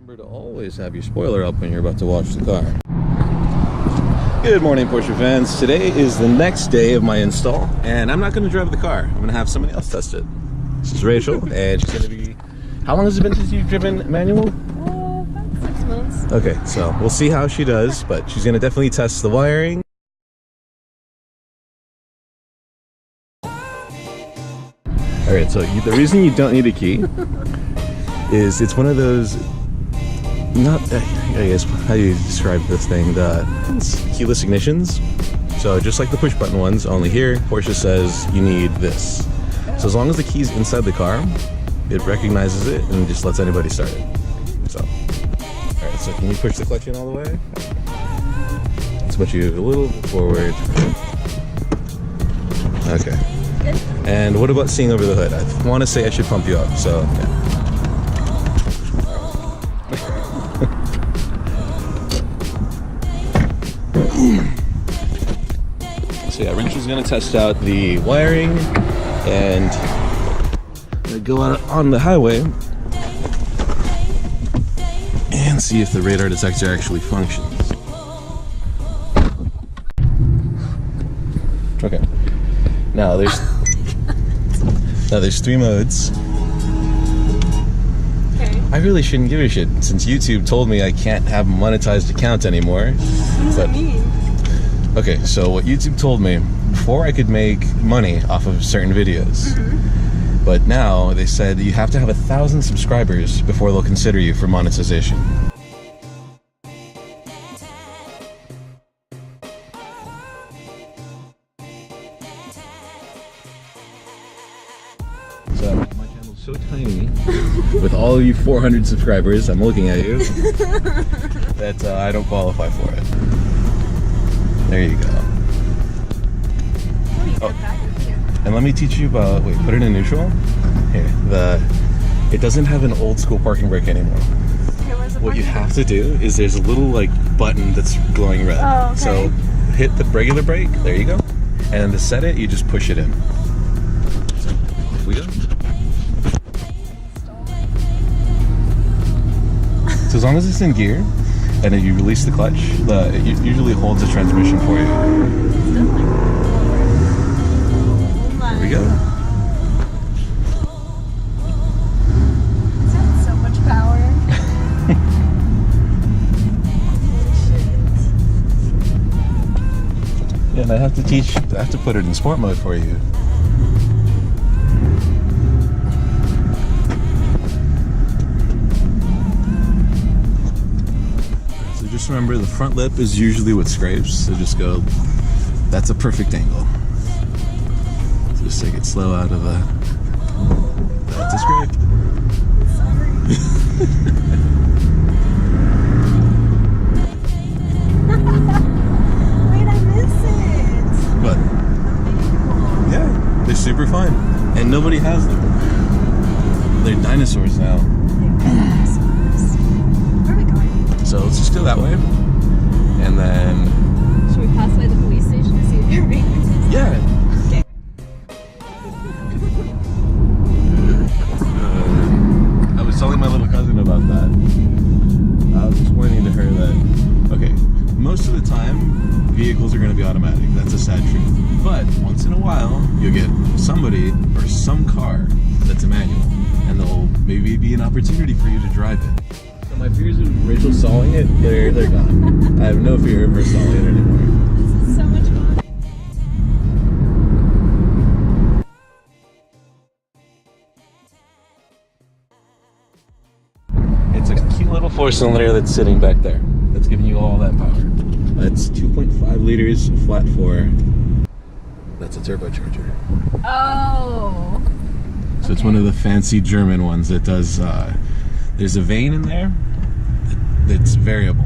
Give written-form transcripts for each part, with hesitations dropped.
Remember to always have your spoiler up when you're about to watch the car. Good morning, Porsche fans. Today is the next day of my install, and I'm not going to drive the car. I'm going to have somebody else test it. This is Rachel, and she's going to be... How long has it been since you've driven manual? About 6 months. Okay, so we'll see how she does, but she's going to definitely test the wiring. Alright, so the reason you don't need a key is it's one of those... Not, I guess, how do you describe this thing? It's keyless ignitions. So just like the push button ones, only here, Porsche says you need this. So as long as the key's inside the car, it recognizes it and just lets anybody start it. So, alright, so can you push the clutch in all the way? Let's put you a little bit forward. Okay. And what about seeing over the hood? I want to say I should pump you up, so yeah. So yeah, Rachel's gonna test out the wiring and go out on the highway and see if the radar detector actually functions. Okay. Now there's three modes. Okay. I really shouldn't give a shit since YouTube told me I can't have a monetized account anymore. What does that mean? Okay, so what YouTube told me, before I could make money off of certain videos, but now they said you have to have 1,000 subscribers before they'll consider you for monetization. So my channel's so tiny, with all of you 400 subscribers, I'm looking at you, that I don't qualify for it. There you go. Oh, and let me teach you about, wait, put it in neutral. Here, it doesn't have an old school parking brake anymore. What you have to do is there's a little like button that's glowing red. Oh, okay. So hit the regular brake, there you go. And then to set it, you just push it in. So, off we go. So as long as it's in gear, and then you release the clutch, it usually holds the transmission for you. There we go. That's so much power. Yeah, and I have to put it in sport mode for you. Just remember, the front lip is usually what scrapes, so just go, that's a perfect angle. So just take it slow out of the, that's a scrape. Sorry. Wait, I miss it. But, yeah, they're super fun. And nobody has them. They're dinosaurs now. So let's just go that way, and then... Should we pass by the police station to see if they're racist? Yeah. Okay. I was telling my little cousin about that. I was explaining to her that, okay, most of the time, vehicles are going to be automatic. That's a sad truth. But once in a while, you'll get somebody or some car that's a manual, and there'll maybe be an opportunity for you to drive it. My fears of Rachel stalling it, they're gone. I have no fear of her stalling it anymore. This is so much fun. It's a cute little 4-cylinder that's sitting back there. That's giving you all that power. That's 2.5 liters flat 4. That's a turbocharger. Oh. So it's one of the fancy German ones that does, there's a vane in there that's variable.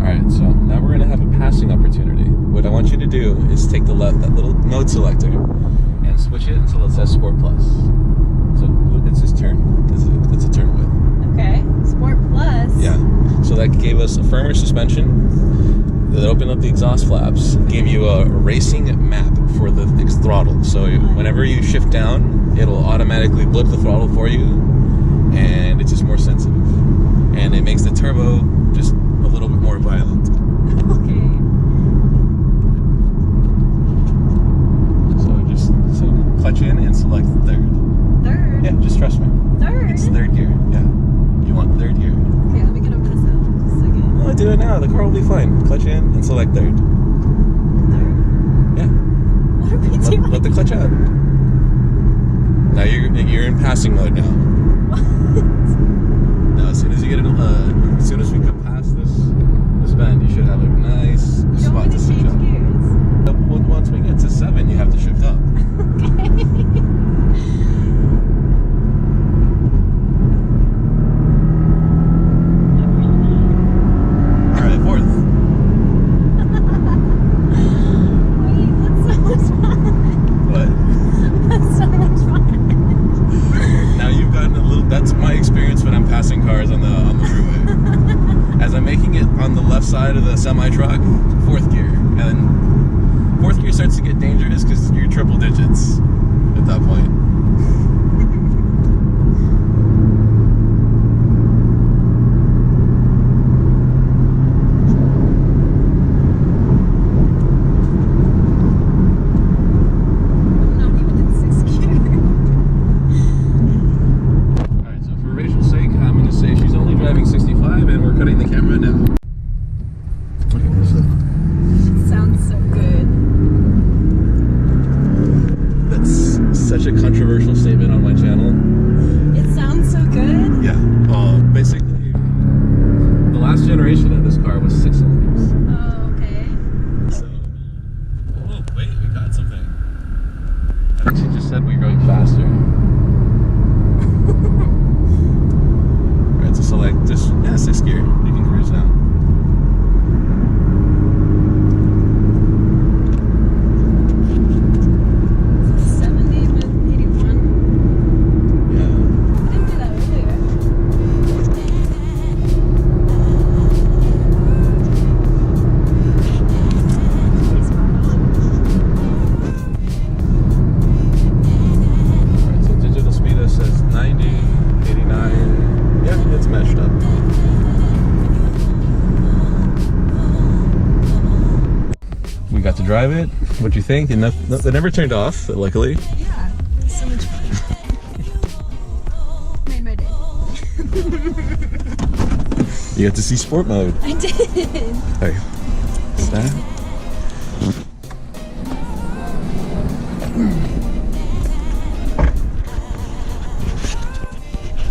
Alright, so now we're going to have a passing opportunity. What I want you to do is take that little mode selector and switch it until it says Sport Plus. So it's his turn. It's a turn wheel. Okay. Sport Plus. Yeah. So that gave us a firmer suspension. That opened up the exhaust flaps, gave you a racing map for the throttle. So whenever you shift down, it'll automatically blip the throttle for you. and it's just more sensitive, and it makes the turbo just a little bit more violent. Okay. So clutch in and select third. Third. Yeah, just trust me. Third. It's third gear. Yeah, you want third gear. Okay, let me get over this hill. Just a second. No, do it now. The car will be fine. Clutch in and select third. Third. Yeah. What are we doing? Let the clutch out. Now you're in passing mode now. Now as soon as you get it, as soon as we come past this bend, you should have a nice You don't spot want to to switch change up. gears. Once we get to 7, you have to shift up. All right, fourth. Wait, that's so much fun. What? That's so much fun. Now you've gotten a little. That's my experience when I'm passing cars on the freeway. As I'm making it on the left side of the semi truck, fourth gear, and fourth gear starts to get dangerous because you're triple digits at that point. I'm not even in sixth gear. All right, so for Rachel's sake, I'm going to say she's only driving 65, and we're cutting the camera now. Okay, where's the? Sounds so good. That's such a controversial statement on my channel. It sounds so good. Yeah. Basically, the last generation of this car was 6 cylinders. Oh, okay. So, oh wait, we got something. I think she just said we're going faster. Alright, so select just 6th gear. You can cruise now. Is it 70 with 81? Yeah. I didn't do that earlier. Pretty spot on. Alright, so digital speedo says 90, 89. Yeah, it's meshed up. We got to drive it. What'd you think? It never turned off, luckily. Yeah, so much fun. Made my day. You got to see sport mode. I did. Hey, is that?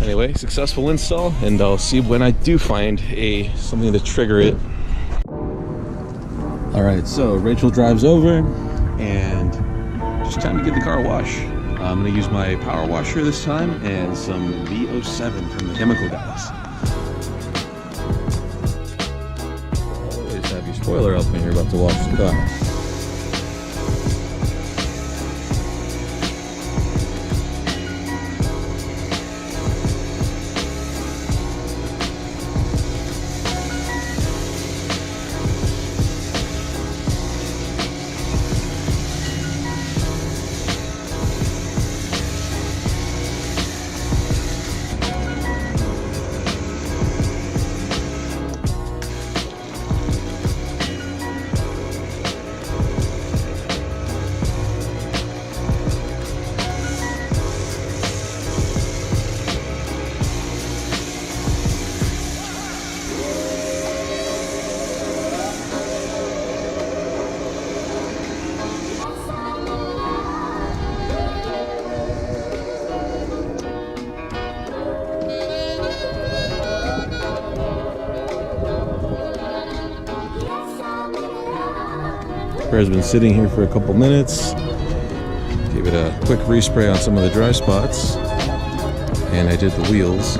Anyway, successful install, and I'll see when I do find something to trigger it. All right, so Rachel drives over, and just time to give the car a wash. I'm gonna use my power washer this time and some V07 from the chemical guys. Always have your spoiler up when you're about to wash the car. Has been sitting here for a couple minutes. Gave it a quick respray on some of the dry spots, and I did the wheels.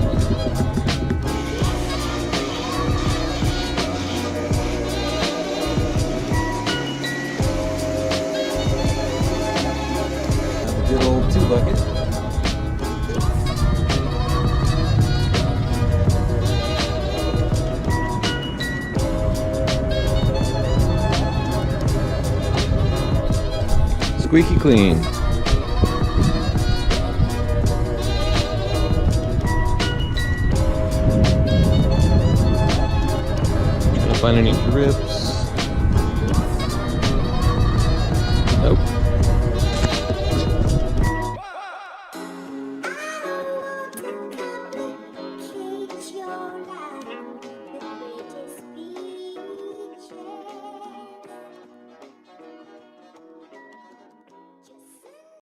The good old 2-bucket. Squeaky clean. Find any grips.